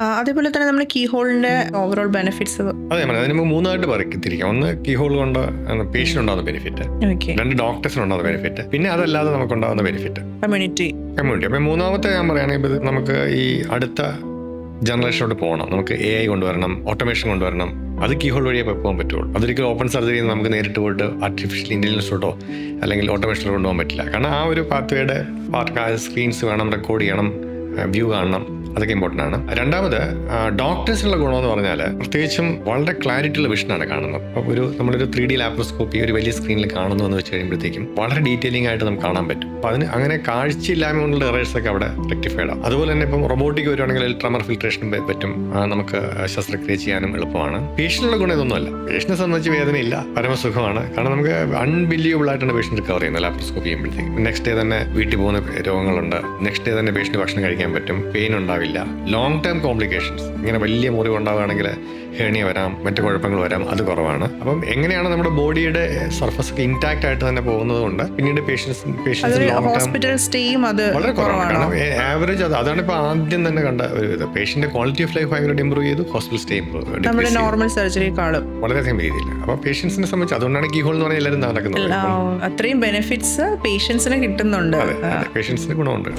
അതേപോലെ തന്നെ നമ്മുടെ കീ ഹോളിന്റെ ഓവറോൾ ബെനിഫിറ്റ്സ്. അതെ, അതിന് നമുക്ക് മൂന്നായിട്ട് തിരിക്കാം. ഒന്ന് കീ ഹോൾ കൊണ്ട് പേഷ്യന്റ് ഉണ്ടാകുന്ന ബെനിഫിറ്റ്, രണ്ട് ഡോക്ടേഴ്സിനുണ്ടാകുന്ന ബെനിഫിറ്റ്, പിന്നെ അതല്ലാതെ നമുക്കുണ്ടാകുന്ന ബെനിഫിറ്റ് കമ്മ്യൂണിറ്റി. അപ്പം മൂന്നാമത്തെ ഞാൻ പറയുകയാണെങ്കിൽ നമുക്ക് ഈ അടുത്ത ജനറേഷനോട് പോകണം. നമുക്ക് AI കൊണ്ടുവരണം, ഓട്ടോമേഷൻ കൊണ്ടുവരണം. അത് കീ ഹോൾ വഴിയേ പോകാൻ പറ്റുള്ളൂ. അതൊരിക്കലും ഓപ്പൺ സർജറി നമുക്ക് നേരിട്ട് പോയിട്ട് ആർട്ടിഫിഷ്യൽ ഇന്റലിജൻസോട്ടോ അല്ലെങ്കിൽ ഓട്ടോമേഷനിലോ കൊണ്ടുപോകാൻ പറ്റില്ല. കാരണം ആ ഒരു പാത്വേയുടെ സ്ക്രീൻസ് വേണം, റെക്കോർഡ് ചെയ്യണം, വ്യൂ കാണണം, അതൊക്കെ ഇമ്പോർട്ടൻ്റ് ആണ്. രണ്ടാമത് ഡോക്ടേഴ്സിനുള്ള ഗുണമെന്ന് പറഞ്ഞാൽ പ്രത്യേകിച്ചും വളരെ ക്ലാരിറ്റിയുള്ള വിഷനാണ് കാണുന്നത്. അപ്പോൾ നമ്മളൊരു 3D ലാപ്രോസ്കോപ്പി ഒരു വലിയ സ്ക്രീനിൽ കാണുന്നു എന്ന് വെച്ച് കഴിയുമ്പോഴത്തേക്കും വളരെ ഡീറ്റെയിലിംഗ് ആയിട്ട് നമുക്ക് കാണാൻ പറ്റും. അപ്പോൾ അതിന് അങ്ങനെ കാഴ്ചയില്ലായ്മ കൊണ്ടുള്ള എറേഴ്സ് ഒക്കെ അവിടെ റെക്ടിഫൈഡ് ആവും. അതുപോലെ തന്നെ ഇപ്പം റൊബോട്ടിക് വരുവാണെങ്കിൽ ട്രമർ ഫിൽട്രേഷനും പറ്റും, നമുക്ക് ശസ്ത്രക്രിയ ചെയ്യാനും എളുപ്പമാണ്. പേഷ്യന്റിനുള്ള ഗുണം ഇതൊന്നുമല്ല. പേഷ്യന്റിനെ സംബന്ധിച്ച് വേദനയില്ല, പരമസുഖമാണ്. കാരണം നമുക്ക് അൺബിലീവബിൾ ആയിട്ടാണ് പേഷ്യന്റ് റിക്കവർ ചെയ്യുന്നത് ലാപ്രോസ്കോപ്പി ചെയ്യുമ്പോഴത്തേക്കും. നെക്സ്റ്റ് ഡേ തന്നെ വീട്ടിൽ പോകുന്ന രോഗങ്ങളുണ്ട്. നെക്സ്റ്റ് ഡേ തന്നെ പേഷ്യന്റ് ഭക്ഷണം കഴിക്കാൻ പറ്റും, പെയിൻ ഉണ്ടാവില്ല. ലോങ് ടേം കോംപ്ലിക്കേഷൻസ്, ഇങ്ങനെ വലിയ മുറിവ് ഉണ്ടാവുകയാണെങ്കിൽ ഹേണിയ വരാം, മറ്റു കുഴപ്പങ്ങൾ വരാം, അത് കുറവാണ്. അപ്പം എങ്ങനെയാണ് നമ്മുടെ ബോഡിയുടെ സർഫസ് ഒക്കെ ഇൻടാക്ട് ആയിട്ട് തന്നെ പോകുന്നത് കൊണ്ട് പിന്നീട് പേഷ്യൻസ് ഹോസ്പിറ്റൽ സ്റ്റേയും അത് വളരെ കുറവാണ്. കാരണം ആവറേജ് അതാണ് ഇപ്പോൾ ആദ്യം തന്നെ കണ്ട ഒരു ഇത്. പേഷ്യന്റ് ക്വാളിറ്റി ഓഫ് ലൈഫ് ഭയങ്കരമായിട്ട് ഇമ്പ്രൂവ് ചെയ്തു, ഹോസ്പിറ്റൽ സ്റ്റേ നമ്മുടെ നോർമൽ സർജറിക്കാളും വളരെയധികം രീതിയിൽ. അപ്പോൾ പേഷ്യൻസിനെ സംബന്ധിച്ച് അതുകൊണ്ടാണ് കീ ഹോൾ എന്ന് പറഞ്ഞാൽ എല്ലാവരും നടക്കുന്നത്. അത്രയും ബെനിഫിറ്റ്സ് പേഷ്യൻസിന് കിട്ടുന്നുണ്ട്. പേഷ്യൻസിന് ഗുണമുണ്ട്.